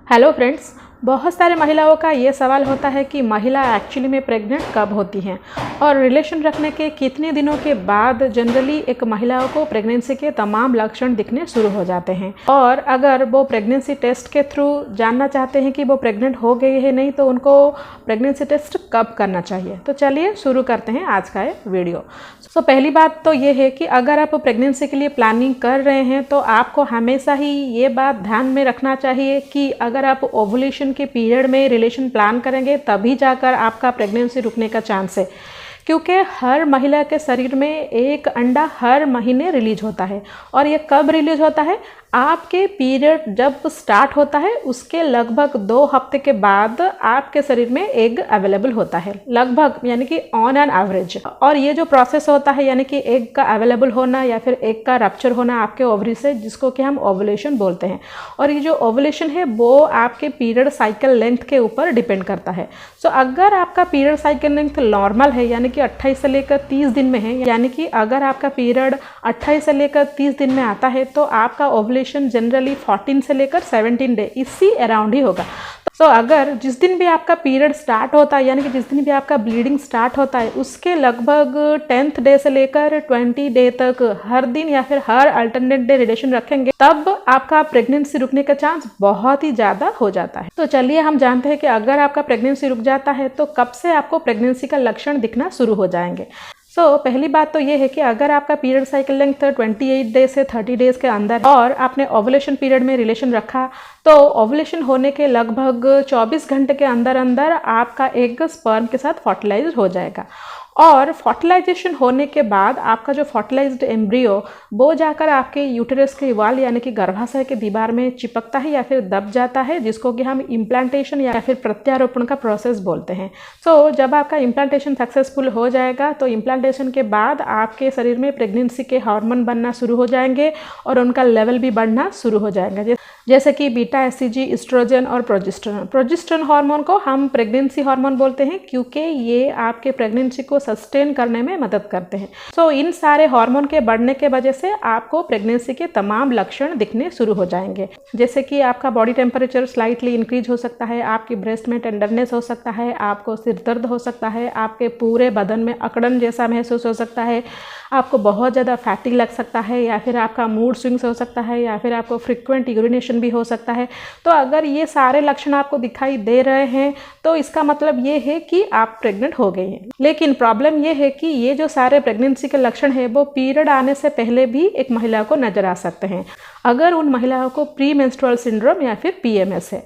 Hello friends, बहुत सारे महिलाओं का ये सवाल होता है कि महिला एक्चुअली में प्रेग्नेंट कब होती हैं और रिलेशन रखने के कितने दिनों के बाद जनरली एक महिलाओं को प्रेगनेंसी के तमाम लक्षण दिखने शुरू हो जाते हैं। और अगर वो प्रेगनेंसी टेस्ट के थ्रू जानना चाहते हैं कि वो प्रेग्नेंट हो गई है नहीं, तो उनको प्रेगनेंसी टेस्ट कब करना चाहिए। तो चलिए शुरू करते हैं आज का ये वीडियो। तो पहली बात तो ये है कि अगर आप प्रेगनेंसी के लिए प्लानिंग कर रहे हैं तो आपको हमेशा ही ये बात ध्यान में रखना चाहिए कि अगर आप ओवुलेशन के पीरियड में रिलेशन प्लान करेंगे तभी जाकर आपका प्रेगनेंसी रुकने का चांस है, क्योंकि हर महिला के शरीर में एक अंडा हर महीने रिलीज होता है। और ये कब रिलीज होता है? आपके पीरियड जब स्टार्ट होता है उसके लगभग 2 हफ्ते के बाद आपके शरीर में एग अवेलेबल होता है, लगभग यानी कि ऑन एन एवरेज। और ये जो प्रोसेस होता है यानी कि एग का अवेलेबल होना या फिर एग का रप्चर होना आपके ओवरी से, जिसको कि हम ओवुलेशन बोलते हैं। और ये जो ओवुलेशन है वो आपके पीरियड साइकिल लेंथ के ऊपर डिपेंड करता है। सो अगर आपका पीरियड साइकिल लेंथ नॉर्मल है यानी कि 28 से लेकर 30 दिन में है, यानी कि अगर आपका पीरियड 28 से लेकर 30 दिन में आता है तो आपका ओवुलेशन जनरली 14 से लेकर 17 डे इसी अराउंड ही होगा। तो अगर जिस दिन भी आपका पीरियड स्टार्ट होता है यानी कि जिस दिन भी आपका ब्लीडिंग स्टार्ट होता है उसके लगभग 10th डे से लेकर 20 डे तक हर दिन या फिर हर अल्टरनेट डे रिलेशन रखेंगे, तब आपका प्रेगनेंसी रुकने का चांस बहुत ही ज़्यादा हो जाता है। तो चलिए हम जानते हैं कि अगर आपका प्रेगनेंसी रुक जाता है तो कब से आपको प्रेगनेंसी का लक्षण दिखना शुरू हो जाएंगे। पहली बात तो ये है कि अगर आपका पीरियड साइकिल लेंथ 28 डेज से 30 डेज के अंदर और आपने ओवुलेशन पीरियड में रिलेशन रखा, तो ओवुलेशन होने के लगभग 24 घंटे के अंदर अंदर आपका एग स्पर्म के साथ फर्टिलाइज हो जाएगा। और फर्टिलाइजेशन होने के बाद आपका जो फर्टिलाइज्ड एम्ब्रियो वो जाकर आपके यूटेरस के वॉल यानी कि गर्भाशय के दीवार में चिपकता है या फिर दब जाता है, जिसको कि हम इम्प्लांटेशन या फिर प्रत्यारोपण का प्रोसेस बोलते हैं। जब आपका इम्प्लांटेशन सक्सेसफुल हो जाएगा तो इम्प्लांटेशन के बाद आपके शरीर में प्रेगनेंसी के हार्मोन बनना शुरू हो जाएंगे और उनका लेवल भी बढ़ना शुरू हो जाएगा, जैसे कि बीटा एससीजी, एस्ट्रोजन और प्रोजेस्टेरोन। प्रोजेस्टेरोन हार्मोन को हम प्रेगनेंसी हार्मोन बोलते हैं क्योंकि ये आपके प्रेगनेंसी को सस्टेन करने में मदद करते हैं। इन सारे हार्मोन के बढ़ने के वजह से आपको प्रेगनेंसी के तमाम लक्षण दिखने शुरू हो जाएंगे, जैसे कि आपका बॉडी टेम्परेचर स्लाइटली इंक्रीज हो सकता है, आपकी ब्रेस्ट में टेंडरनेस हो सकता है, आपको सिर दर्द हो सकता है, आपके पूरे बदन में अकड़न जैसा महसूस हो सकता है, आपको बहुत ज़्यादा फैटिग लग सकता है, या फिर आपका मूड स्विंग्स हो सकता है, या फिर आपको फ्रिक्वेंट यूरिनेशन भी हो सकता है। तो अगर ये सारे लक्षण आपको दिखाई दे रहे हैं तो इसका मतलब ये है कि आप प्रेग्नेंट हो गई हैं। लेकिन प्रॉब्लम ये है कि ये जो सारे प्रेगनेंसी के लक्षण है वो पीरियड आने से पहले भी एक महिला को नजर आ सकते हैं, अगर उन महिलाओं को प्री मेंस्ट्रुअल सिंड्रोम या फिर PMS है।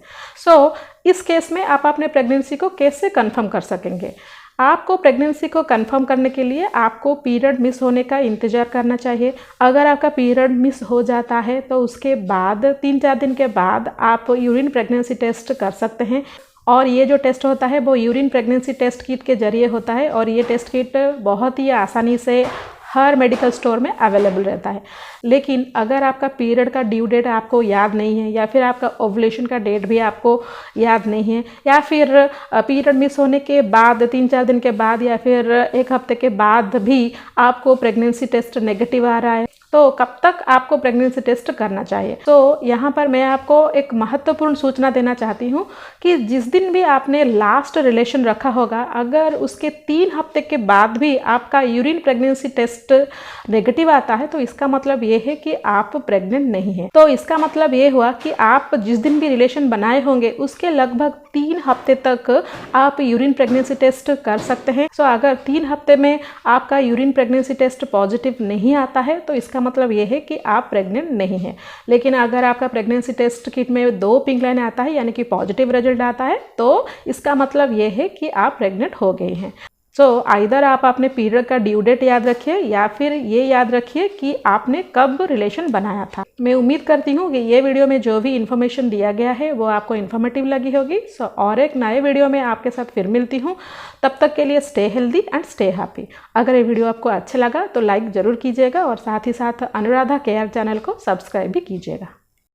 इस केस में आप अपने प्रेगनेंसी को कैसे कंफर्म कर सकेंगे? आपको प्रेगनेंसी को कंफर्म करने के लिए आपको पीरियड मिस होने का इंतज़ार करना चाहिए। अगर आपका पीरियड मिस हो जाता है तो उसके बाद 3-4 दिन के बाद आप यूरिन प्रेगनेंसी टेस्ट कर सकते हैं। और ये जो टेस्ट होता है वो यूरिन प्रेगनेंसी टेस्ट किट के जरिए होता है और ये टेस्ट किट बहुत ही आसानी से हर मेडिकल स्टोर में अवेलेबल रहता है। लेकिन अगर आपका पीरियड का ड्यू डेट आपको याद नहीं है, या फिर आपका ओवुलेशन का डेट भी आपको याद नहीं है, या फिर पीरियड मिस होने के बाद 3-4 दिन के बाद या फिर 1 हफ्ते के बाद भी आपको प्रेगनेंसी टेस्ट नेगेटिव आ रहा है, तो कब तक आपको प्रेगनेंसी टेस्ट करना चाहिए? यहाँ पर मैं आपको एक महत्वपूर्ण सूचना देना चाहती हूँ कि जिस दिन भी आपने लास्ट रिलेशन रखा होगा, अगर उसके 3 हफ्ते के बाद भी आपका यूरिन प्रेगनेंसी टेस्ट नेगेटिव आता है तो इसका मतलब ये है कि आप प्रेग्नेंट नहीं है। तो इसका मतलब ये हुआ कि आप जिस दिन भी रिलेशन बनाए होंगे उसके लगभग 3 हफ्ते तक आप यूरिन प्रेगनेंसी टेस्ट कर सकते हैं। अगर 3 हफ्ते में आपका यूरिन प्रेगनेंसी टेस्ट पॉजिटिव नहीं आता है तो इसका मतलब ये है कि आप प्रेग्नेंट नहीं है। लेकिन अगर आपका प्रेगनेंसी टेस्ट किट में 2 पिंक लाइन आता है यानी कि पॉजिटिव रिजल्ट आता है तो इसका मतलब ये है कि आप प्रेग्नेंट हो गए हैं। आइदर आप अपने पीरियड का ड्यू डेट याद रखिए या फिर ये याद रखिए कि आपने कब रिलेशन बनाया था। मैं उम्मीद करती हूँ कि ये वीडियो में जो भी इन्फॉर्मेशन दिया गया है वो आपको इन्फॉर्मेटिव लगी होगी। और एक नए वीडियो में आपके साथ फिर मिलती हूँ। तब तक के लिए stay healthy and stay happy. अगर ये वीडियो आपको अच्छा लगा तो लाइक ज़रूर कीजिएगा और साथ ही साथ अनुराधा केयर चैनल को सब्सक्राइब भी कीजिएगा।